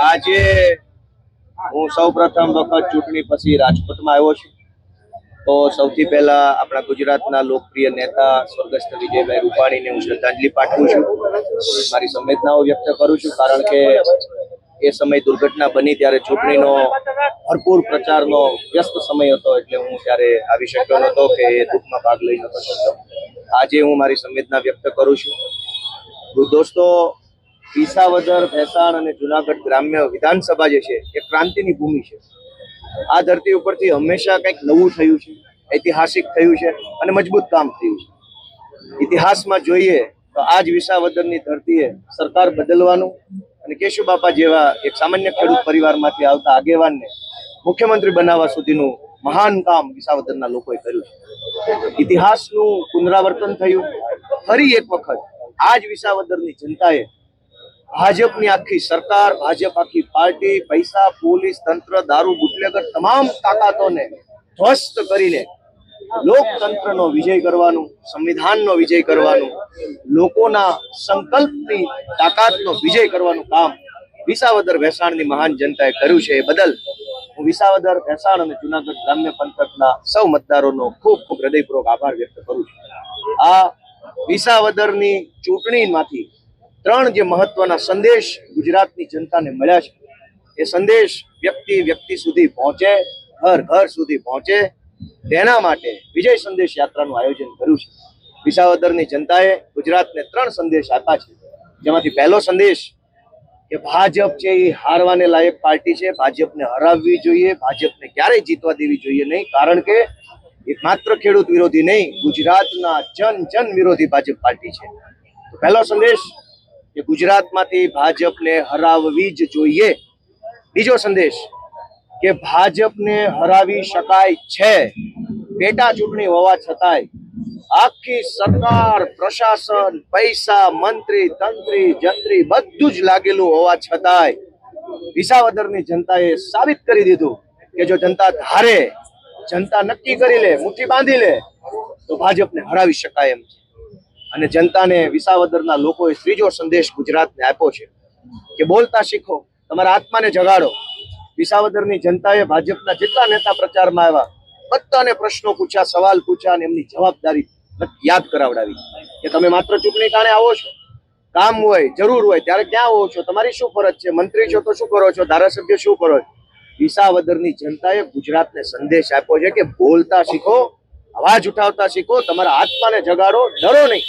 આજે હું સૌપ્રથમ વખત ચૂંટણી પછી રાજકોટમાં આવ્યો છું. તો સૌથી પહેલા આપણા ગુજરાતના લોકપ્રિય નેતા સ્વર્ગસ્થ વિજયભાઈ રૂપાણીને હું શ્રદ્ધાંજલિ પાઠવું છું. મારી સંવેદનાઓ વ્યક્ત કરું છું, કારણ કે એ સમય દુર્ઘટના બની ત્યારે ચૂંટણીનો ભરપૂર પ્રચારનો વ્યસ્ત સમય હતો, એટલે હું ત્યારે આવી શક્યો નહોતો કે એ દુઃખમાં ભાગ લઈ નહોતો શકતો. આજે હું મારી સંવેદના વ્યક્ત કરું છું. દોસ્તો, વિસાવદર, ભેસાણ અને જુનાગઢ ગ્રામ્ય વિધાનસભા જે છે એ ક્રાંતિની ભૂમિ છે. આ ધરતી ઉપરથી હંમેશા કંઈક નવું થયું છે, ઐતિહાસિક થયું છે અને મજબૂત કામ થયું છે. ઇતિહાસમાં જોઈએ તો આજ વિસાવદરની ધરતીએ સરકાર બદલવાનું અને કેશુબાપા જેવા એક સામાન્ય ખેડૂત પરિવારમાંથી આવતા આગેવાનને મુખ્યમંત્રી બનાવવા સુધીનું મહાન કામ વિસાવદરના લોકોએ કર્યું છે. ઇતિહાસનું પુનરાવર્તન થયું. ફરી એક વખત આજ વિસાવદરની જનતાએ ભાજપની આખી સરકાર, ભાજપ આખી પાર્ટી, પૈસા, પોલીસ તંત્ર, દારૂ, બુટલેગર તમામ તાકાતોને ધ્વસ્ત કરીને લોકતંત્રનો વિજય કરવાનું, સંવિધાનનો વિજય કરવાનું, લોકોના સંકલ્પની તાકાતનો વિજય કરવાનું કામ વિસાવદર ભેસાણની મહાન જનતાએ કર્યું છે. એ બદલ હું વિસાવદર, ભેસાણ અને જુનાગઢ ગ્રામ્ય પંથકના સૌ મતદારોનો ખૂબ ખૂબ હૃદયપૂર્વક આભાર વ્યક્ત કરું છું. આ વિસાવદરની ચૂંટણીમાંથી ત્રણ જે મહત્વના સંદેશ ગુજરાતની જનતાને મળ્યા છે, એ સંદેશ વ્યક્તિ સુધી પહોંચે, ઘર ઘર સુધી પહોંચે, તેના માટે વિજય સંદેશ યાત્રાનું આયોજન કર્યું છે. વિસાવદરની જનતાએ ગુજરાતને ત્રણ સંદેશ આપ્યા છે, જેમાંથી પહેલો સંદેશ કે ભાજપ છે એ હારવાને લાયક પાર્ટી છે, ભાજપને હરાવવી જોઈએ, ભાજપને ક્યારેય જીતવા દેવી જોઈએ નહીં, કારણ કે એક માત્ર ખેડૂત વિરોધી નહીં, ગુજરાતના જન વિરોધી ભાજપ પાર્ટી છે. તો પહેલો સંદેશ કે ગુજરાતમાંથી ભાજપને હરાવવી જ જોઈએ. બીજો સંદેશ કે ભાજપને હરાવી શકાય છે, પેટા ચૂંટણી હોવા છતાંય આખી સરકાર, પ્રશાસન, પૈસા, મંત્રી, તંત્રી, જંત્રી બધું જ લાગેલું હોવા છતાંય વિસાવદરની જનતાએ સાબિત કરી દીધું કે જો જનતા ધારે, જનતા નક્કી કરી લે, મુઠ્ઠી બાંધી લે, તો ભાજપને હરાવી શકાય એમ છે. અને જનતાને વિસાવદરના લોકોએ ત્રીજો સંદેશ ગુજરાતને આપ્યો છે કે બોલતા શીખો, તમારા આત્માને જગાડો. વિસાવદરની જનતાએ ભાજપના જેટલા નેતા પ્રચારમાં આવ્યા બધાને પ્રશ્નો પૂછ્યા, સવાલ પૂછ્યા અને એમની જવાબદારી યાદ કરાવડાવી કે તમે માત્ર ચૂંટણી ટાણે આવો છો, કામ હોય, જરૂર હોય ત્યારે ક્યાં આવો છો, તમારી શું ફરજ છે, મંત્રી છો તો શું કરો છો, ધારાસભ્ય શું કરો છો. વિસાવદરની જનતાએ ગુજરાતને સંદેશ આપ્યો છે કે બોલતા શીખો, અવાજ ઉઠાવતા શીખો, તમારા આત્માને જગાડો, ડરો નહીં.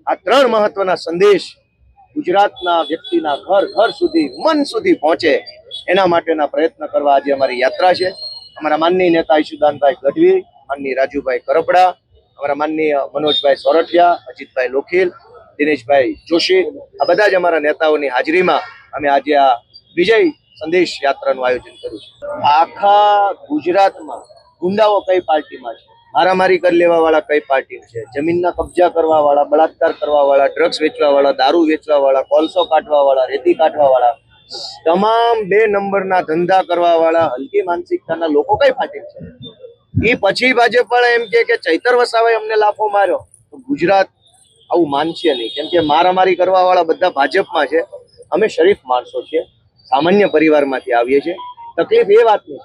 આ ત્રણ મહત્વના સંદેશ ગુજરાતના વ્યક્તિના ઘર ઘર સુધી, મન સુધી પહોંચે, એના માટેના પ્રયત્ન કરવા આજે અમારી યાત્રા છે. અમારા માનનીય નેતા ઈશુદાનભાઈ ગઢવી, માનનીય રાજુભાઈ કરપડા, અમારા માનનીય મનોજભાઈ સોરઠિયા, અજીતભાઈ લોખીલ, દિનેશભાઈ જોશી, આ બધા જ અમારા નેતાઓની હાજરીમાં અમે આજે આ વિજય સંદેશ યાત્રાનું આયોજન કર્યું છે. આખા ગુજરાતમાં ગુંડાઓ કઈ પાર્ટીમાં છે, મારામારી કરી લેવા વાળા કઈ પાર્ટી છે, જમીનના કબજા કરવા વાળા, બળાત્કાર કરવા વાળા, ડ્રગ્સ વેચવા વાળા, દારૂ વેચવા વાળા, કોલસો કાઢવા વાળા, રેતી કાઢવા વાળા, તમામ 2 નંબરના ધંધા કરવા વાળા, હલકી માનસિકતાના લોકો કઈ પાર્ટી છે. એ પછી ભાજપ વાળા એમ કે ચૈતર વસાવાએ અમને લાફો માર્યો, તો ગુજરાત આવું માનશે નહીં, કેમ કે મારામારી કરવા વાળા બધા ભાજપમાં છે. અમે શરીફ માણસો છીએ, સામાન્ય પરિવારમાંથી આવીએ છીએ. તકલીફ એ વાતની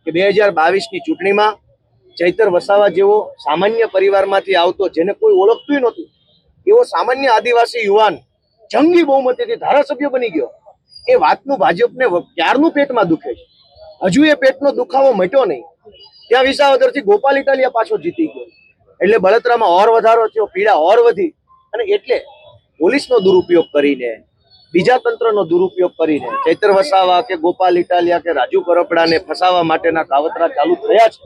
છે કે 2022ની ચૂંટણીમાં ચૈતર વસાવા જેવો સામાન્ય પરિવારમાંથી આવતો, જેને કોઈ ઓળખતું નહોતું, એવો સામાન્ય આદિવાસી યુવાન જંગી બહુમતીથી ધારાસભ્ય બની ગયો. એ વાતનું ભાજપને ક્યારનું પેટમાં દુખે છે, હજુ એ પેટનો દુખાવો મટ્યો નહીં. ત્યાં વિસાવદરથી ગોપાલ ઇટાલિયા પાછો જીતી ગયો, એટલે બળતરામાં ઓર વધારો થયો, પીડા ઓર વધી. અને એટલે પોલીસનો દુરુપયોગ કરીને, બીજા તંત્રનો દુરુપયોગ કરીને ચૈતર વસાવા કે ગોપાલ ઇટાલિયા કે રાજુ કરપડાને ફસાવવા માટેના કાવતરા ચાલુ થયા છે.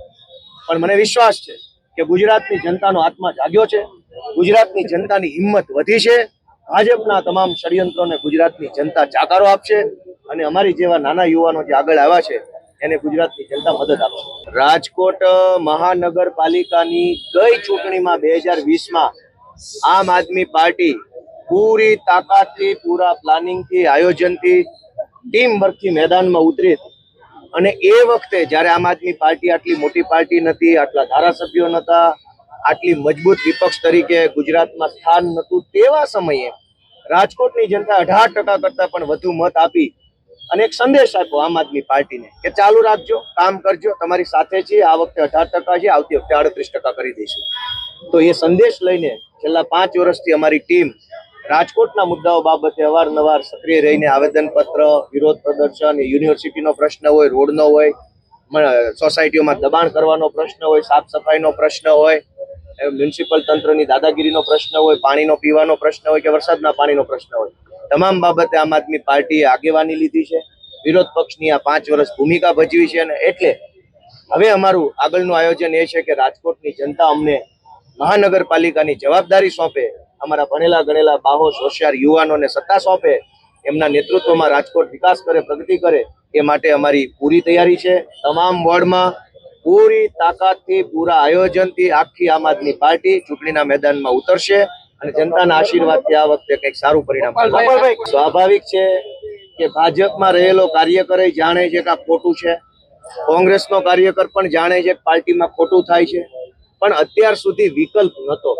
પણ મને વિશ્વાસ છે કે ગુજરાતની જનતાનો આત્મા જાગ્યો છે, ગુજરાતની જનતાની હિંમત વધી છે. ભાજપના તમામ ષડયંત્રોને ગુજરાતની જનતા જાકારો આપશે અને અમારી જેવા નાના યુવાનો જે આગળ આવ્યા છે એને ગુજરાતની જનતા મદદ આપશે. રાજકોટ મહાનગરપાલિકાની ગઈ ચૂંટણીમાં 2020માં આમ આદમી પાર્ટી પૂરી તાકાતથી, પૂરા પ્લાનિંગથી, આયોજનથી, ટીમ વર્કથી મેદાનમાં ઉતરી હતી. અને એ વખતે જ્યારે આમ આદમી પાર્ટી આટલી મોટી પાર્ટી નથી, આટલા ધારાસભ્યો નહોતા, આટલી મજબૂત વિપક્ષ તરીકે ગુજરાતમાં સ્થાન નહોતું, તેવા સમયે રાજકોટની જનતા 18% કરતા પણ વધુ મત આપી અને એક સંદેશ આપ્યો આમ આદમી પાર્ટીને કે ચાલુ રાખજો, કામ કરજો, તમારી સાથે છીએ, આ વખતે 18% છે, આવતી વખતે 38% કરી દઈશું. તો એ સંદેશ લઈને છેલ્લા 5 વર્ષથી અમારી ટીમ રાજકોટના મુદ્દાઓ બાબતે અવારનવાર સક્રિય રહીને આવેદનપત્ર, વિરોધ પ્રદર્શન, યુનિવર્સિટીનો પ્રશ્ન હોય, રોડનો હોય, સોસાયટીઓમાં દબાણ કરવાનો પ્રશ્ન હોય, સાફ સફાઈનો પ્રશ્ન હોય, મ્યુનિસિપલ તંત્રની દાદાગીરીનો પ્રશ્ન હોય, પાણીનો પીવાનો પ્રશ્ન હોય કે વરસાદના પાણીનો પ્રશ્ન હોય, તમામ બાબતે આમ આદમી પાર્ટીએ આગેવાની લીધી છે. વિરોધ પક્ષની આ 5 વર્ષ ભૂમિકા ભજવી છે અને એટલે હવે અમારું આગળનું આયોજન એ છે કે રાજકોટની જનતા અમને મહાનગરપાલિકાની જવાબદારી સોંપે, અમારા ભણેલા ગણેલા બાહોશ હોશિયાર યુવાનોને સત્તા સોંપે, એમના નેતૃત્વમાં રાજકોટ વિકાસ કરે, પ્રગતિ કરે, એ માટે અમારી પૂરી તૈયારી છે. તમામ વોર્ડમાં પૂરી તાકાતથી, પૂરા આયોજનથી આખી આમ આદમી પાર્ટી ચૂંટણીના મેદાનમાં ઉતરશે અને જનતાના આશીર્વાદથી આ વખતે કંઈક સારું પરિણામ આવશે. સ્વાભાવિક છે કે ભાજપમાં રહેલો કાર્યકર જાણે છે કે આ ખોટું છે, કોંગ્રેસનો કાર્યકર પણ જાણે છે કે પાર્ટીમાં ખોટું થાય છે, પણ અત્યાર સુધી વિકલ્પ નહોતો.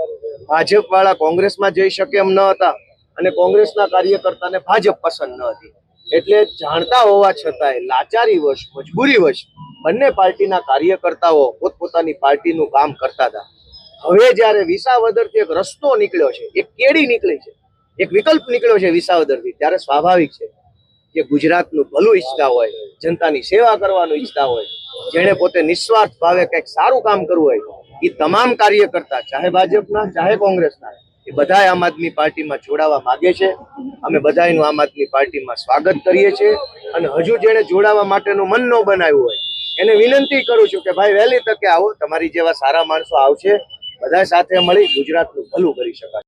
ભાજપ વાળા કોંગ્રેસમાં જઈ શકે એમ ન હતા અને કોંગ્રેસના કાર્યકર્તાને ભાજપ પસંદ ન હતી. એટલે જાણતા હોવા છતાંય લાચારીવશ, મજબૂરીવશ બંને પાર્ટીના કાર્યકર્તાઓ પોતપોતાની પાર્ટીનું કામ કરતા હતા. હવે જ્યારે વિસાવદરથી એક રસ્તો નીકળ્યો છે, એક કેડી નીકળી છે, એક વિકલ્પ નીકળ્યો છે વિસાવદરથી, ત્યારે સ્વાભાવિક છે કે ગુજરાતનું ભલું ઈચ્છતા હોય, જનતાની સેવા કરવાનું ઈચ્છતા હોય, જેણે પોતે નિસ્વાર્થ ભાવે કંઈક સારું કામ કરવું હોય, એ તમામ કાર્યકર્તા ચાહે ભાજપના ચાહે કોંગ્રેસના એ બધા આમ આદમી પાર્ટીમાં જોડાવા માંગે છે. અમે બધાનું આમ આદમી પાર્ટીમાં સ્વાગત કરીએ છીએ અને હજુ જેણે જોડાવા માટેનું મન ન બનાવ્યું હોય એને વિનંતી કરું છું કે ભાઈ વહેલી તકે આવો, તમારી જેવા સારા માણસો આવશે, બધા સાથે મળી ગુજરાતનું ભલું કરી શકાય.